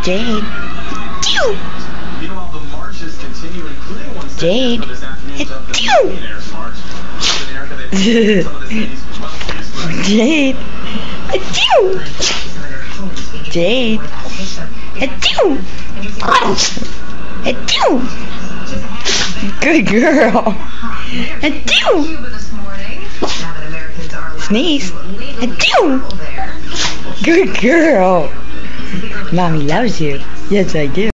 Jade. Pew! Meanwhile, the marches continue, including one Jade. for this afternoon's Pew! Millionaires March. In America, they've some of the city's wealthiest. Jade. Pew! Jade. Pew! Pew! Good girl. Pew! Sneeze. Pew! Good girl. Mommy loves you. Yes, I do.